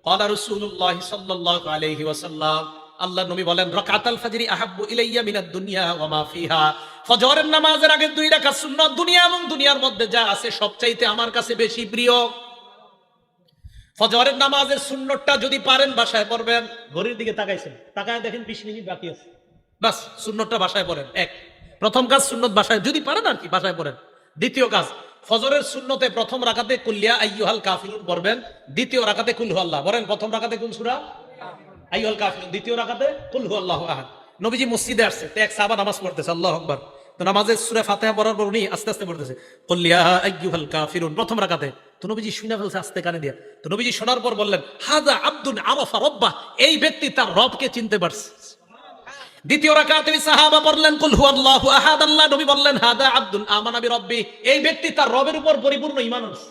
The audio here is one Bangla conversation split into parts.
ক্বালা রাসূলুল্লাহ সাল্লাল্লাহু আলাইহি ওয়াসাল্লাম, আল্লাহর নবী বলেন, রাকাতাল ফাজরি আহাব্বু ইলাইয়া মিনাদ দুনিয়া ওয়া মা ফিহা, ফজরের নামাজের আগে 2 রাকাত সুন্নাত দুনিয়া এবং দুনিয়ার মধ্যে যা আছে সবচাইতে আমার কাছে বেশি প্রিয়। ফজরের নামাজের সুন্নতটা যদি পারেন বাসায় পড়বেন। ঘড়ির দিকে তাকাইছেন, তাকায় দেখেন 20 মিনিট বাকি আছে, বাস সুন্নতটা বাসায় পড়েন। এক, প্রথম কাজ সুন্নত বাসায় যদি পারেন আর কি বাসায় পড়েন। দ্বিতীয় কাজ, ফজরের সুন্নতে প্রথম রাকাতে কুল ইয়া আইয়ুহাল কাফিরুন পড়বেন, দ্বিতীয় রাকাতে কুল হুয়াল্লাহ। বলেন প্রথম রাকাতে কোন সূরা? আইয়ুহাল কাফিরুন, দ্বিতীয় রাকাতে কুল হুয়াল্লাহু আহাদ। নবীজি মসজিদে আসছে, তো এক সাহাবা নামাজ পড়তেছে, আল্লাহু আকবার। তো নামাজের সূরা ফাতিহা পড়ার পর উনি আস্তে আস্তে পড়তেছে কুল ইয়া আইয়ুহাল কাফিরুন প্রথম রাকাতে। তো নবীজি শুনে ফেলছে আস্তে কানে দিয়া। তো নবীজি শোনার পর বললেন, হাযা আব্দুন আরাফা রাব্বাহ, এই ব্যক্তি তার রবকে চিনতে পারছে। দ্বিতীয় রাকাতে সাহাবা পড়লেন কুল হুয়াল্লাহু আহাদ, আল্লাহ নবী বললেন, হাদা আব্দুন আমানা বিরব্বি, এই ব্যক্তি তার রবের উপর পরিপূর্ণ ঈমান আনছে।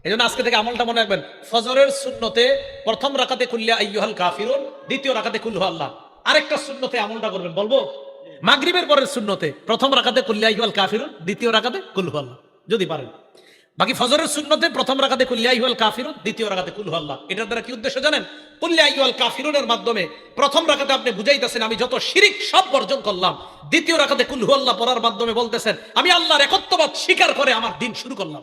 এজন্য আজকে থেকে আমলটা মনে রাখবেন, ফজরের সুন্নতে প্রথম রাকাতে কুল ইয়া আইয়ুহাল কাফিরুন, দ্বিতীয় রাকাতে কুল হুয়াল্লাহ। আরেকটা সুন্নতে আমলটা করবেন, বলবো? মাগরিবের পরের সুন্নতে প্রথম রাকাতে কুল ইয়া আইয়ুহাল কাফিরুন, দ্বিতীয় রাকাতে কুল হুয়াল্লাহ যদি পারেন। বাকি ফজরের সুন্নতে প্রথম রাকাতে কুল ইয়া আইয়ুহাল কাফিরুন, দ্বিতীয় রাকাতে কুল হুয়াল্লাহ। এটার দ্বারা কি উদ্দেশ্য জানেন? কুল ইয়া আইয়ুহাল কাফিরুনের মাধ্যমে প্রথম রাকাতে আপনি বুঝাইতেছেন আমি যত শিরিক সব বর্জন করলাম, দ্বিতীয় রাকাতে কুল হুয়াল্লাহ পড়ার মাধ্যমে বলতেছেন আমি আল্লাহর একত্ববাদ স্বীকার করে আমার দিন শুরু করলাম।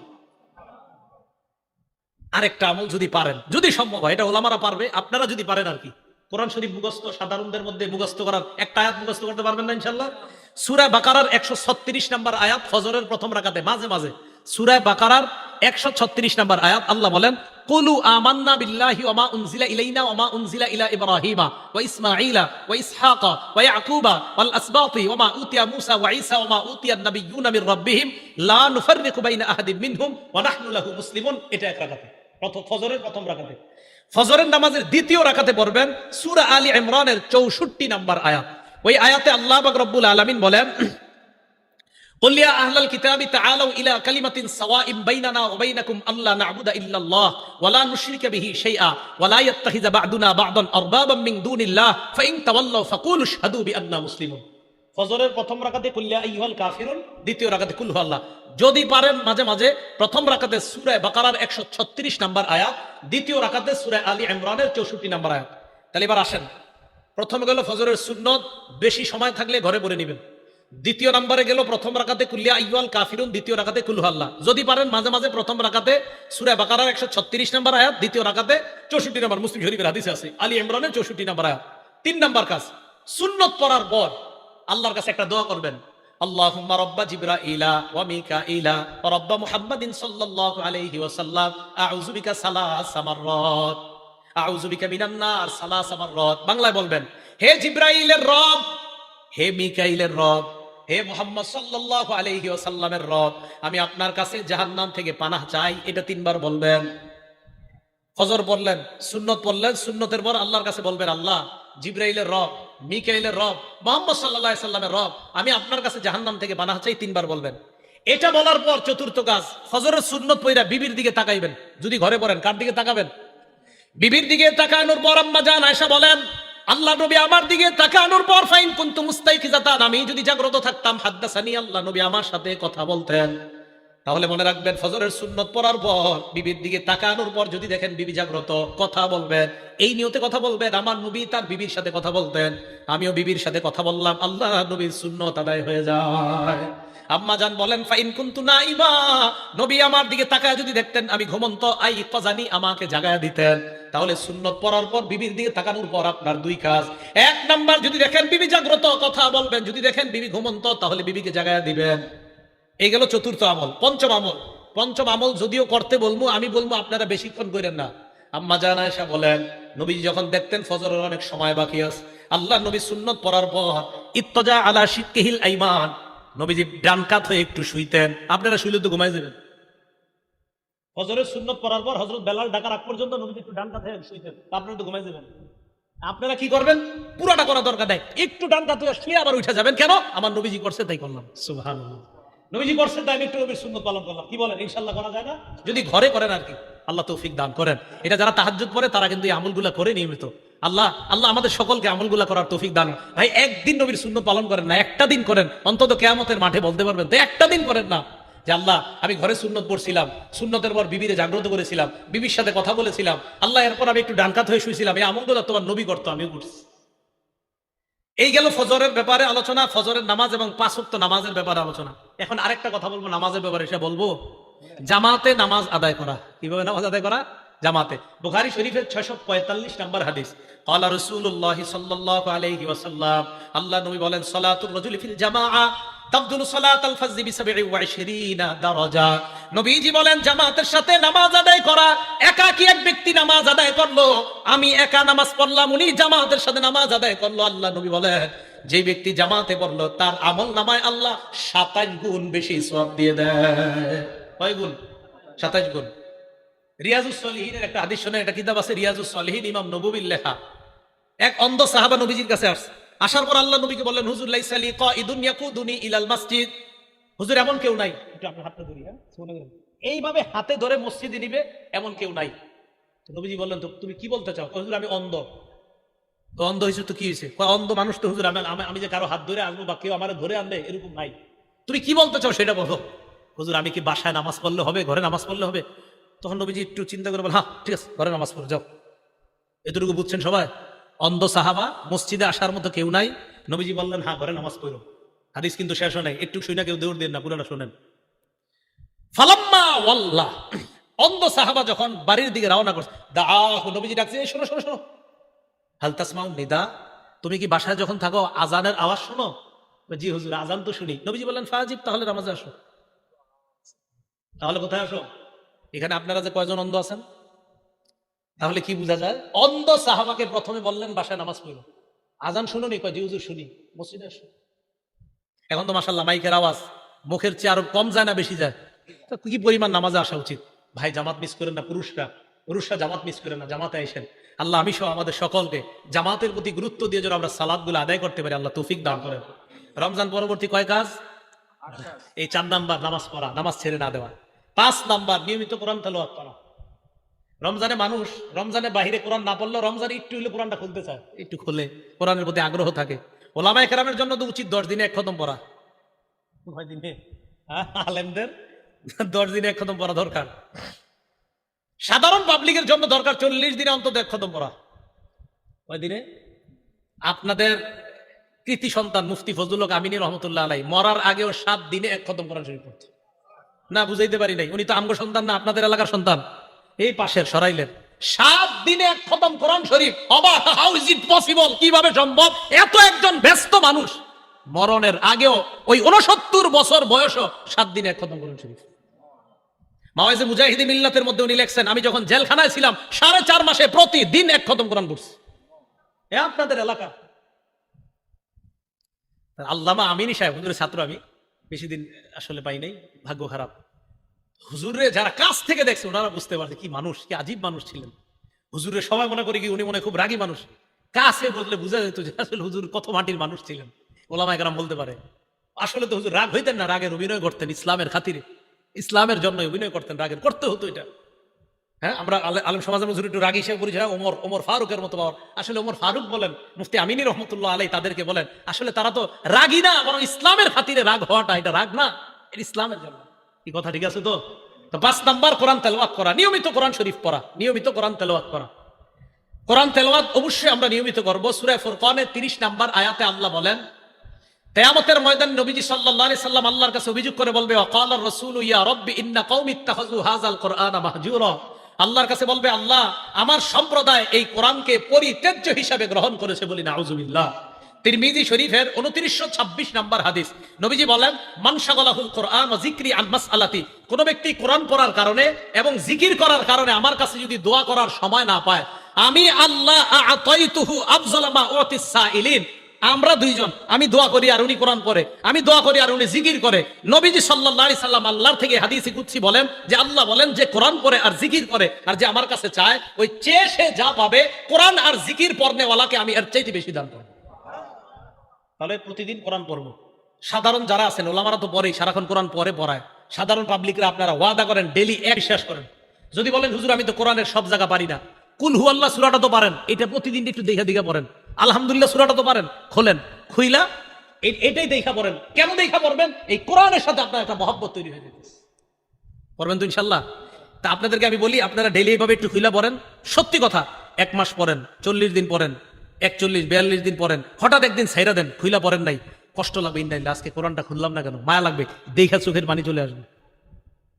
আরেকটা আমল যদি পারেন, যদি সম্ভব হয়, এটা ওলামারা পারবে, আপনারা যদি পারেন আর কি, কোরআন শরীফ মুখস্থ সাধারণদের মধ্যে মুখস্থ করার একটা আয়াত মুখস্থ করতে পারবেন না ইনশাআল্লাহ? সূরা বাকারার 136 নম্বর আয়াত ফজরের প্রথম রাকাতে মাঝে মাঝে, সূরা বাকারার 136 নম্বর আয়াত, আল্লাহ বলেন, কুলু আমান্না বিল্লাহি ওয়া মা উনজিলা ইলাইনা ওয়া মা উনজিলা ইলা ইব্রাহিমা ওয়া ইসমাঈলা ওয়া ইসহাকা ওয়া ইয়াকুবা ওয়াল আসবাতি ওয়া মা উতিয়া মূসা ওয়া ঈসা ওয়া মা উতিয়ান নাবিয়্যুনা মির রাব্বিহিম লা নুফাররিকু বাইনা আহাদিন মিনহুম ওয়া নাহনু লাহু মুসলিমুন। এটা এক রাকাতে, ফজরের প্রথম রাকাতে। ফজরের নামাজের দ্বিতীয় রাকাতে পড়বেন সূরা আলী ইমরানের 64 নম্বর আয়াত। ওই আয়াতে আল্লাহ পাক রব্বুল আলামিন বলেন, কুল ইয়া আহলাল কিতাবি তাআলাউ ইলা কালিমাতিন সাওয়াইন বাইনানা ওয়া বাইনাকুম আল্লা না'বুদা ইল্লাল্লাহ ওয়া লা নুশরিকা বিহি শাইআ ওয়া লা ইয়াত্তাখিযা বা'দুনা বা'দান আরবাবাম মিন দুনিল্লাহ ফাইন তাওয়াল্লাউ ফাকুলু আশহাদু বিআন্না মুসলিমুন। ফজরের প্রথম রাকাতে কুল ইয়া আইয়ুহাল কাফিরুন, দ্বিতীয় রাকাতে কুল হুয়াল্লাহ। যদি পারেন মাঝে মাঝে প্রথম রাকাতে সূরা বাকারার 136 নম্বর আয়াত, দ্বিতীয় রাকাতে সূরা আলী ইমরানের 64 নম্বর আয়াত। তাহলে এবার আসেন, প্রথমে গেল ফজরের সুন্নত, বেশি সময় থাকলে ঘরে পড়ে নেবেন। দ্বিতীয় নম্বরে গেল প্রথম রাকাতে কুল ইয়া আইয়ুহাল কাফিরুন, দ্বিতীয় রাকাতে কুল হুয়াল্লাহ। যদি পারেন মাঝে মাঝে প্রথম রাকাতে সূরা বাকারার 136 নম্বর আয়াত, দ্বিতীয় রাকাতে 64 নম্বর, মুসলিম শরীফের হাদিসে আছে আলী ইমরানের 64 নম্বর আয়াত। 3 নম্বর কাজ, সুন্নত পড়ার পর আল্লাহর কাছে একটা দোয়া করবেন, আল্লাহুম্মা রাব্বা জিবরাইলা ওয়া মিকাইলা ওয়া রাব্বা মুহাম্মাদিন সাল্লাল্লাহু আলাইহি ওয়াসাল্লাম আউযু বিকা সালাসা মাররাত আউযু বিকা মিনান নার সালাসা মাররাত। বাংলায় বলবেন, হে জিবরাইলের রব, হে মিকাইলের রব, হে মুহাম্মদ সাল্লাল্লাহু আলাইহি ওয়াসাল্লামের রব, আমি আপনার কাছে জাহান্নাম থেকে পানাহ চাই। এটা 3 বার বলবেন। ফজর পড়লেন, সুন্নত পড়লেন, সুন্নতের পর আল্লাহর কাছে বলবেন, আল্লাহ জিবরাইলের রব, মিকাইলের রব, মুহাম্মদ সাল্লাল্লাহু আলাইহি সাল্লামের রব, আমি আপনার কাছে জাহান্নাম থেকে পানাহ চাই। 3 বার বলবেন। এটা বলার পর চতুর্থ কাজ, ফজরের সুন্নত পড়া বিবির দিকে তাকাইবেন। যদি ঘরে পড়েন, কার দিকে তাকাবেন? বিবির দিকে তাকানোর পর আম্মা জান আয়েশা বলেন, আল্লাহ নবী আমার দিকে তাকানোর পর ফাইন কুনতু মুস্তাইকিজাতান, আমি যদি জাগ্রত থাকতাম, হাদ্দাসানি, আল্লাহ নবী আমার সাথে কথা বলতেন। তাহলে মনে রাখবেন, ফজরের সুন্নত পড়ার পর বিবির দিকে তাকানোর পর যদি দেখেন বিবি জাগ্রত, কথা বলবেন। এই নিয়তে কথা বলবেন, আমার নবী তার বিবির সাথে কথা বলতেন, আমিও বিবির সাথে কথা বললাম, আল্লাহ নবীর সুন্নত আদায় হয়ে যায়। আম্মা জান বলেন, ফাইন কুনতু নাইমা, নবী আমার দিকে তাকায় যদি দেখতেন আমি ঘুমন্ত, আই কজানি, আমাকে জাগায়া দিতেন। তাহলে সুন্নত পড়ার পর বিবির দিকে তাকানোর পর আপনার 2 কাজ। 1 নাম্বার, যদি দেখেন বিবি জাগ্রত, কথা বলবেন। যদি দেখেন বিবি ঘুমন্ত, তাহলে বিবিকে জাগায়া দিবেন। এই গেল চতুর্থ আমল। পঞ্চম আমল যদিও করতে বলবো, আমি বলবো আপনারা বেশিক্ষণ করেন না। আম্মা জান আয়েশা বলেন, নবী যখন দেখতেন ফজরের অনেক সময় বাকি আছে, আল্লাহ নবী সুন্নত পড়ার পর ইত্তজা আলা শিক্কিহিল আইমান, নবীজি ডান কাত হয়ে একটু শুইতেন। আপনারা শুইলে তো ঘুমাই যাবেন। ফজরের সুন্নত পড়ার পর হযরত বেলাল ডাকার আগ পর্যন্ত নবীজি একটু ডান কাত হয়ে শুইতেন, আপনারা তো ঘুমাই যাবেন। আপনারা কি করবেন? পুরাটা করা দরকার নাই, একটু ডান কাত হয়ে শুয়ে আবার উঠে যাবেন। কেন? আমার নবীজি করছে তাই করলাম। সুবহানাল্লাহ, নবীজি করছেন তাই আমি একটু নবীর সুন্নত পালন করলাম। কি বলেন? ইনশাআল্লাহ করা যায় না? যদি ঘরে করেন আর কি। আল্লাহ তৌফিক দান করেন। এটা যারা তাহাজ্জুদ পড়ে তারা কিন্তু এই আমলগুলা করে নিয়মিত। আল্লাহ আমাদের সকলকে আমলগুলা করার তৌফিক দান। ভাই, একদিন নবীর সুন্নত পালন করেন না, একটা দিন করেন, অন্তত কিয়ামতের মাঠে বলতে পারবেন তো একটা দিন করেন না। যে আল্লাহ আমি ঘরে সুন্নত পড়ছিলাম, সুন্নতের পর বিবিরে জাগ্রত করেছিলাম, বিবির সাথে কথা বলেছিলাম, আল্লাহ এরপর আমি একটু ডানকাত হয়ে শুয়েছিলাম, এই আমলগুলো তোমার নবী করতো, আমিও করছি। এই গেল ফজরের ব্যাপারে আলোচনা, ফজরের নামাজ এবং 5 ওয়াক্ত নামাজের ব্যাপারে আলোচনা। এখন আরেকটা কথা বলবো নামাজের ব্যাপারে, সে বলবো জামাতে নামাজ আদায় করা। কিভাবে নামাজ আদায় করা? জামাতে। বুখারী শরীফের 645 নম্বর হাদিস, ক্বালা রাসূলুল্লাহ সাল্লাল্লাহু আলাইহি ওয়াসাল্লাম, আল্লাহ নবী বলেন, সালাতুর রাজুলি ফিল জামাআ তাবদুলু সালাতাল ফাজরি বি27 দারাজা। নবীজি বলেন, জামাতের সাথে নামাজ আদায় করা, একাকী এক ব্যক্তি নামাজ আদায় করলো, আমি একা নামাজ পড়লাম, উনি জামাতের সাথে নামাজ আদায় করলো, আল্লাহ নবী বলেন যে ব্যক্তি জামাতে পড়লো তার আমল নামায় আল্লাহ 27 গুণ বেশি সওয়াব দিয়ে দেয়। কয় গুণ? 27 গুণ। রিয়াজুস সলিহিনের একটা হাদিস শুনে, একটা কিতাব আছে রিয়াজুস সলিহিন, ইমাম নববীর লেখা। এক অন্ধ সাহাবা নবীজির কাছে আসছে, আসার পর আল্লাহ নবীকে বললেন, হুজুর লাইসা লি কাইদুন ইয়াকুদুনি ইলাল মসজিদ, হুজুর এমন কেউ নাই, একটু আপনার হাতটা ধরি, হ্যাঁ এইভাবে হাতে ধরে মসজিদে নিবে এমন কেউ নাই। তো নবীজি বললেন, তো তুমি কি বলতে চাও? হুজুর আমি অন্ধ। তো অন্ধ হয়েছে তো কি হয়েছে? অন্ধ মানুষ তো হুজুর, আমি যে কারো হাত ধরে আসবো বা কেউ আমার ধরে আনবে এরকম নাই, তুমি কি বলতে চাও সেটা বলো। হুজুর আমি কি বাসায় নামাজ পড়লে হবে, ঘরে নামাজ পড়লে হবে? তখন নবীজি একটু চিন্তা করে বলেন, হ্যাঁ ঠিক আছে, ঘরে নামাজ পড়ে যাও। এতটুকু বুঝছেন সবাই? অন্ধ সাহাবা, মসজিদে আসার মতো কেউ নাই, নবীজি বললেন হ্যাঁ ঘরে নামাজ পড়ো। হাদিস কিন্তু শেষ হয় নাই, একটু শুনে কেউ দৌড় দেন না, পুরোটা শোনেন। ফালাম্মা ওয়াল্লাহ, অন্ধ সাহাবা যখন বাড়ির দিকে রওনা করছে, দাআহু, নবীজি ডাকছে, এই শোনো শোনো শোনো, হাল তাসমাউ নিদা, তুমি কি বাসায় যখন থাকো আজানের আওয়াজ শোনো? জি হুজুর আজান তো শুনি। নবীজি বললেন ফাজিব, তাহলে নামাজে আসো। তাহলে কোথায় আসো? এখানে আপনারা যে কয়জন অন্ধ আছেন, তাহলে কি বোঝা যায়? অন্ধ সাহাবাকে প্রথমে বললেন বাসায় নামাজ পড়ো। আজান শুনো নি? কয় জি হুজুর শুনি। মসজিদে আসো। এখন তো মাশাআল্লাহ মাইকের আওয়াজ মুখের চেয়ে আরো কম যায় না বেশি যায়? তো কি পরিমাণ নামাজে আসা উচিত। ভাই জামাত মিস করেন না, পুরুষরা জামাত মিস করেন না, জামাতে আইসেন। আল্লাহ আমি সহ আমাদের সকলকে জামাতের প্রতি গুরুত্ব দিয়ে যেন আমরা সালাতগুলো আদায় করতে পারি, আল্লাহ তৌফিক দান করেন। রমজান পরবর্তী কয় কাজ? এই 4 নাম্বার নামাজ পড়া, নামাজ ছেড়ে না দেওয়া। 5 নাম্বার নিয়মিত কোরআন তেলাওয়াত করা। রমজানে মানুষ রমজানের বাহিরে কোরআন না পড়লেও রমজানে একটু হলে কোরআনটা খুলতে চায়, একটু খুলে কোরআনের প্রতি আগ্রহ থাকে। ওলামায়ে কেরামের জন্য তো উচিত 10 দিনে 1 খতম পড়া। 9 দিনে? আলেমদের 10 দিনে 1 খতম পড়া দরকার। সাধারণ পাবলিকের জন্য দরকার 40 দিনে অন্তত 1 খতম পড়া। কয় দিনে? আপনাদের কৃতি সন্তান মুফতি ফজলুল হক আমিনী রহমতুল্লাহ আলাইহি মরার আগেও 7 দিনে 1 খতম কোরআন শরীফ পড়ছে। না বুঝাইতে পারি নাই, উনি তো আমগো সন্তান না, আপনাদের এলাকার সন্তান, এই পাশের সরাইলের। 7 দিনে 1 খতম কোরআন শরীফ। অবাক, হাউ ইজ ইট পসিবল? কিভাবে সম্ভব? এত একজন ব্যস্ত মানুষ মরণের আগেও ওই 69 বছর বয়সও 7 দিনে 1 খতম কোরআন শরীফ। মাওয়াইজে মুজাহিদি মিল্লাতের মধ্যে উনি লেখছেন, আমি যখন জেলখানায় ছিলাম 4.5 মাসে প্রতিদিন 1 খতম কোরআন পড়ছি। এ আপনাদের এলাকা। আল্লামা আমিনী সাহেব, হুজুরের ছাত্র, আমি বেশি দিন আসলে পাই নাই, ভাগ্য খারাপ। হুজুরে যারা কাছ থেকে দেখছে ওনারা বুঝতে পারছে কি মানুষ, কি আজীব মানুষ ছিলেন। হুজুরের সবাই মনে করি কি উনি মনে খুব রাগী মানুষ, কাছে বললে বোঝা যেত যে আসলে হুজুর কত মাটির মানুষ ছিলেন। ওলামায়ে কেরাম বলতে পারে আসলে তো হুজুর রাগ হইতেন না, রাগের অভিনয় করতেন ইসলামের খাতিরে, ইসলামের জন্য অভিনয় করতেন, রাগের করতে হতো এটা। হ্যাঁ, আমরা আলেম সমাজের মধ্যে একটু রাগী হিসেবে পরিচয়, ওমর ফারুকের মতো পাওয়ার। আসলে ওমর ফারুক বলেন, মুফতি আমিনী রহমতুল্লাহ আলাইহি তাদেরকে বলেন, আসলে তারা তো রাগী না, বরং ইসলামের খাতিরে রাগ হওয়াটা এটা রাগ না, এটা ইসলামের জন্য। কি কথা ঠিক আছে তো? 5 নাম্বার কোরআন তেলাওয়াত করা, নিয়মিত কোরআন শরীফ পড়া, নিয়মিত কোরআন তেলাওয়াত করা। কোরআন তেলাওয়াত অবশ্যই আমরা নিয়মিত করব। সূরা ফুরকানের 30 নাম্বার আয়াতে আল্লাহ বলেন, কিয়ামতের ময়দানে নবীজি সাল্লাল্লাহু আলাইহি সাল্লাম আল্লাহর কাছে অভিযোগ করে বলবে, ওয়াকালার রাসূলু ইয়া রাব্বি ইন্না কওমি ইত্তাখাযু হাযাল কুরআনা মাহজুরা। আল্লাহর কাছে বলবে, আল্লাহ আমার সম্প্রদায় এই কোরআনকে পরিত্যাজ্য হিসাবে গ্রহণ করেছে, বলি নাউযুবিল্লাহ। তিরমিজি শরীফের 2926 নাম্বার হাদিস, নবীজি বলেন, মান শাগালাহুল কুরআন ওয়া যিকরি আন মাসআলাতি, কোন ব্যক্তি কোরআন পড়ার কারণে এবং জিকির করার কারণে আমার কাছে যদি দোয়া করার সময় না পায়, আমি আল্লাহ আ'তাইতুহু আফযালা মা উতিস সাইলিন, আমরা দুইজন, আমি দোয়া করি আর উনি কোরআন পড়ে, আমি দোয়া করি আর উনি জিকির করে। নবীজি সাল্লাল্লাহু আলাইহি সাল্লাম আল্লাহর থেকে হাদিসে কুদসি বলেন যে আল্লাহ বলেন যে কোরআন পড়ে আর জিকির করে আর যে আমার কাছে চায়, ওই চেয়ে সে যা পাবে কোরআন আর জিকির পড়নেওয়ালাকে আমি এর চাইতে বেশি দান করব। তাহলে প্রতিদিন কোরআন পড়বো। সাধারণ যারা আছেন ওলামারা তো পড়েই, সারাক্ষণ কোরআন পড়ায়। সাধারণ পাবলিকরা আপনারা ওয়াদা করেন ডেইলি বিশ্বাস করেন। যদি বলেন হুজুর আমি তো কোরআনের সব জায়গা পারি না, কুল হু আল্লাহ সূরাটা তো পারেন, এটা প্রতিদিন একটু দেখে দেখে পড়েন। আলহামদুলিল্লাহ সূরাটা তো পারেন, খোলেন, খুইলা এটাই দেখা পড়েন। কেন দেখা পড়বেন? এই কোরআনের সাথে আপনার একটা মহব্বত তৈরি হয়ে যেতেছে। পড়বেন তো ইনশাল্লাহ। তা আপনাদেরকে আমি বলি, আপনারা ডেইলি এইভাবে একটু খুইলা পড়েন। সত্যি কথা, 1 মাস পড়েন, 40 দিন পড়েন, 41-42 দিন পড়েন, হঠাৎ একদিন ছাইরা দেন, খুইলা পড়েন নাই, কষ্ট লাগবে। ইন্দাইল্লাহ, আজকে কোরআনটা খুললাম না কেন, মায়া লাগবে, দেখা চোখের পানি চলে আসবে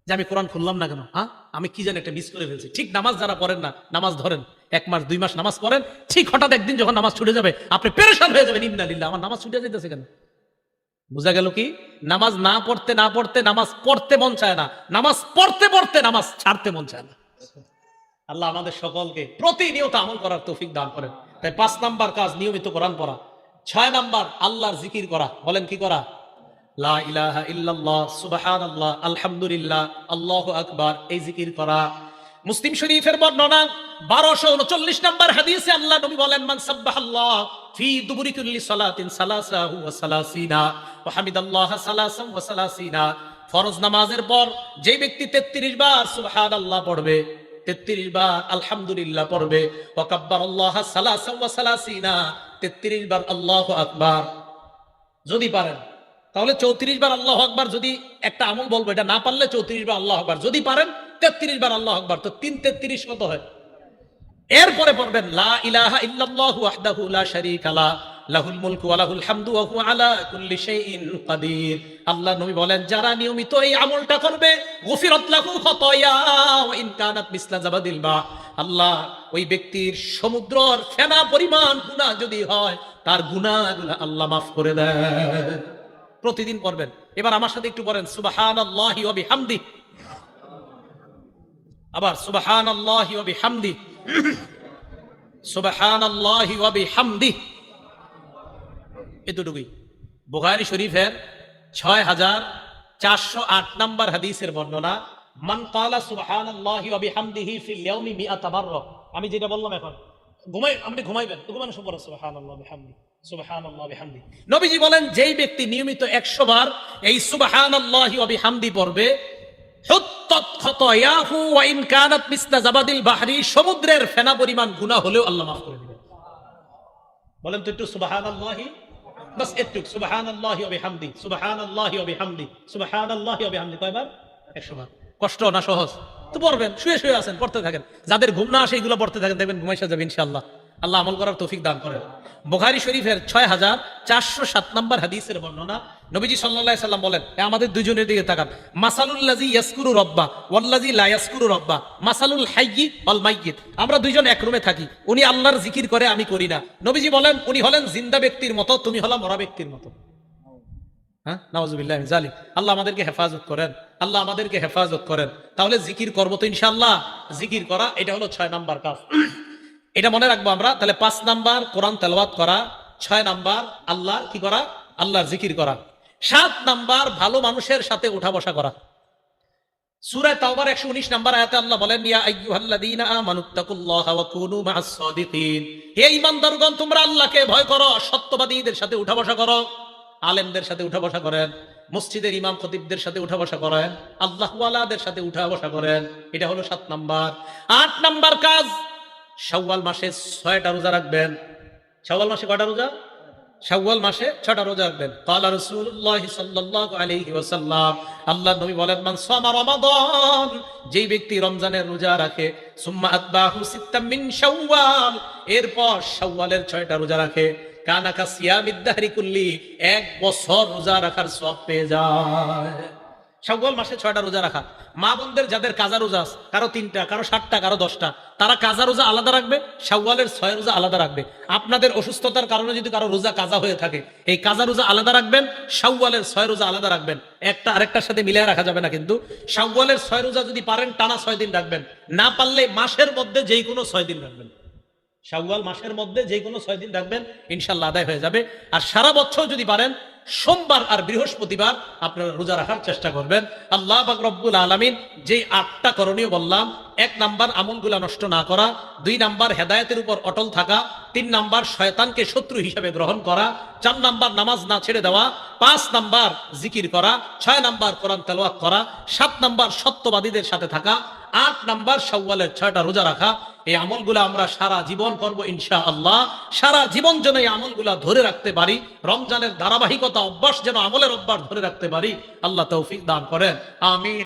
যে আমি কোরআন খুললাম না কেন, হ্যাঁ আমি কি জানি একটা মিস করে ফেলছি। ঠিক নামাজ যারা পড়েন না, নামাজ ধরেন 1 মাস 2 মাস নামাজ পড়েন, ঠিক হঠাৎ একদিন যখন নামাজ ছুটে যাবে আপনি পেরেশান হয়ে যাবেন, ইন্নালিল্লাহ আমার নামাজ ছুটে যেতেছে কেন। বুঝা গেল কি? নামাজ না পড়তে না পড়তে নামাজ পড়তে মন চায় না, নামাজ পড়তে পড়তে নামাজ ছাড়তে মন চায় না। আল্লাহ আমাদের সকলকে প্রতিনিয়ত আমল করার তৌফিক দান করেন। তাই 5 নাম্বার কাজ নিয়মিত কোরআন পড়া। 6 নাম্বার আল্লাহর জিকির করা। বলেন কি করা? লা ইলাহা ইল্লাল্লাহ, সুবহানাল্লাহ, আলহামদুলিল্লাহ, আল্লাহু আকবার, এই জিকির করা। মুসলিম শরীফের বর্ণনা 1239 নাম্বার হাদিসে আল্লাহ নবী বলেন, মান সাব্বাহাল্লাহ ফি দুবুরি কুল্লি সালাতিন সালাসাহু ওয়া সালাসিনা ওয়া হামিদাল্লাহ সালাসান ওয়া সালাসিনা। ফরজ নামাজের পর যে ব্যক্তি 33 বার সুবহানাল্লাহ পড়বে, 33 বার আলহামদুলিল্লাহ পড়বে, ওয়া কাব্বারাল্লাহ সালাসান ওয়া সালাসিনা, 33 বার আল্লাহু আকবার। যদি পারেন তাহলে 34 বার আল্লাহু আকবার। যদি একটা আমল বলবো, এটা না পারলে 34 বার আল্লাহু আকবার। যদি পারেন 33 বার আল্লাহু আকবার। তো 3 33 কত হয়? এরপরে পড়বেন লা ইলাহা ইল্লাল্লাহু ওয়াহদাহু লা শারীকা লা, লাহুল মুলকু ওয়া লাহুল হামদু ওয়া হুয়া আলা কুল্লি শাইইন কাদির। আল্লাহ নবী বলেন, যারা নিয়মিত এই আমলটা করবে, গুফিরাত লাহু খাতায়া ওয়া ইন কানাত মিসলা জাবাদিল বা, আল্লাহ ওই ব্যক্তির সমুদ্রের ফেনা পরিমাণ গুনাহ যদি হয়, তার গুনাহগুলো আল্লাহ মাফ করে দেয়। প্রতিদিন পড়বেন। এবার আমার সাথে একটু পড়েন সুবহানাল্লাহি ওয়া বিহামদি। আবার সুবহানাল্লাহি ওয়া বিহামদি, সুবহানাল্লাহি ওয়া বিহামদি। এতটুকুই। বুখারী শরীফের 6408 নাম্বার হাদিসের বর্ণনা, মান ক্বালা সুবহানাল্লাহি ওয়া বিহামদিহি ফিল ইয়াউমি মিআতা মাররা। আমি যেটা বললাম এখন আপনি ঘুমাইবেন, তো ঘুমানোর সময় সুবহানাল্লাহি বিহামদি, সুবহানাল্লাহি বিহামদি। নবীজি বলেন, যেই ব্যক্তি নিয়মিত 100 বার এই সুবহানাল্লাহি ওয়া বিহামদি পড়বে, হুত্তাত খাতায়াহু ওয়া ইন কানাত মিসলা জাবাদিল বাহরি, সমুদ্রের ফেনা পরিমাণ গুনাহ হলেও আল্লাহ মাফ করে দিবেন। বলেন তো একটু সুবহানাল্লাহি, বাস একটু সুবহানাল্লাহি ওয়া বিহামদি, সুবহানাল্লাহি ওয়া বিহামদি, সুবহানাল্লাহি ওয়া বিহামদি। কয়বার? 100 বার। কষ্ট না সহজ? তো পড়বেন, শুয়ে শুয়ে আছেন, পড়তে থাকেন। যাদের ঘুম না আসে এগুলো পড়তে থাকেন, দেখবেন ঘুমাইসা যাবে ইনশাআল্লাহ। আল্লাহ আমল করার তৌফিক দান করেন। বুখারী শরীফের 6407 নাম্বার হাদিসের বর্ণনা, নবীজি সাল্লাল্লাহু আলাইহি সাল্লাম বলেন, আমাদের দুজনের দিকে তাকান, মাসালুল্লাযী ইয়াসকুরু রাব্বা ওয়াল্লাযী লা ইয়াসকুরু রাব্বা মাসালুল হাইয়্যি ওয়াল মাইয়্যিত। আমরা দুইজন এক রুমে থাকি, উনি আল্লাহর জিকির করে, আমি করি না। নবীজি বলেন, উনি হলেন জিন্দা ব্যক্তির মতো, তুমি হলো মরা ব্যক্তির মতো। হ্যাঁ, নাউযুবিল্লাহি মিন যালিক। আল্লাহ আমাদেরকে হেফাজত করেন, আল্লাহ আমাদেরকে হেফাজত করেন। তাহলে জিকির করবো তো ইনশাআল্লাহ। জিকির করা, এটা হলো 6 নাম্বার কাজ। এটা মনে রাখবো আমরা। তাহলে 5 নাম্বার কোরআন তেলাওয়াত করা, 6 নাম্বার আল্লাহ কি করা? আল্লাহর জিকির করা। 7 নাম্বার ভালো মানুষের সাথে উঠা বসা করা। সূরা তাওবার 119 নাম্বার আয়াতে আল্লাহ বলেন, ইয়া আইয়ুহাল্লাযীনা আমানুত্তাকুল্লাহা ওয়া কুনু মা'আস সাদিকিন। হে ঈমানদারগণ, তোমরা আল্লাহকে ভয় করো, সত্যবাদীদের সাথে উঠা বসা করো। আলেমদের সাথে উঠা বসা করেন, মসজিদের ইমাম খতিবদের সাথে উঠা বসা করেন, আল্লাহওয়ালাদের সাথে উঠা বসা করেন। এটা হলো 7 নাম্বার। 8 নাম্বার কাজ, শাওয়াল মাসে 6টা রোজা রাখবেন। শাওয়াল মাসে কয়টা রোজা? শাওয়াল মাসে 6টা রোজা রাখবেন। ক্বালা রাসূলুল্লাহ সাল্লাল্লাহু আলাইহি ওয়াসাল্লাম, আল্লাহর নবী বলেন, মান সামা রমাদান, যেই ব্যক্তি রমজানের রোজা রাখে, সুম্মা আতবাহু সিত্তাম মিন শাওয়াল, এরপর শাওয়ালের 6টা রোজা রাখে, কানা কা সিয়ামিদ দাহরি কুল্লি, 1 বছর রোজা রাখার সওয়াব পেয়ে যায়। শাওয়াল মাসে 6টা রোজা রাখা। মা বোনদের যাদের কাজা রোজা আছে, কারো 3টা, কারো 7টা, কারো 10টা, তারা কাজা রোজা আলাদা রাখবে, শাওয়ালের 6 রোজা আলাদা রাখবে। আপনাদের অসুস্থতার কারণে যদি কারো রোজা কাজা হয়ে থাকে, এই কাজা রোজা আলাদা রাখবেন, শাওয়ালের 6 রোজা আলাদা রাখবেন। একটা আরেকটার সাথে মিলিয়ে রাখা যাবে না। কিন্তু শাওয়ালের 6 রোজা যদি পারেন টানা 6 দিন রাখবেন, না পারলে মাসের মধ্যে যেই কোনো 6 দিন রাখবেন। শাওয়াল মাসের মধ্যে যে কোনো 6 দিন রাখবেন, ইনশাআল্লাহ আদায় হয়ে যাবে। আর সারা বছর যদি পারেন সোমবার আর বৃহস্পতিবার আপনারা রোজা রাখার চেষ্টা করবেন। আল্লাহ পাক রব্বুল আলামিন যে 8টা করণীয় বললাম, 1 নাম্বার আমলগুলা নষ্ট না করা, 2 নাম্বার হেদায়েতের উপর অটল থাকা, 3 নাম্বার শয়তানকে শত্রু হিসেবে গ্রহণ করা, 4 নাম্বার নামাজ না ছেড়ে দেওয়া, 5 নাম্বার জিকির করা, 6 নাম্বার কোরআন তেলাওয়াত করা, 7 নাম্বার সত্যবাদীদের সাথে থাকা, 8 নাম্বার শাওয়ালের 6টা রোজা রাখা। এই আমলগুলা আমরা সারা জীবন করব ইনশাআল্লাহ। সারা জীবন যেন এই আমলগুলা ধরে রাখতে পারি, রমজানের ধারাবাহিকতা অভ্যাস যেন আমলের অভ্যাস ধরে রাখতে পারি, আল্লাহ তৌফিক দান করেন। আমিন।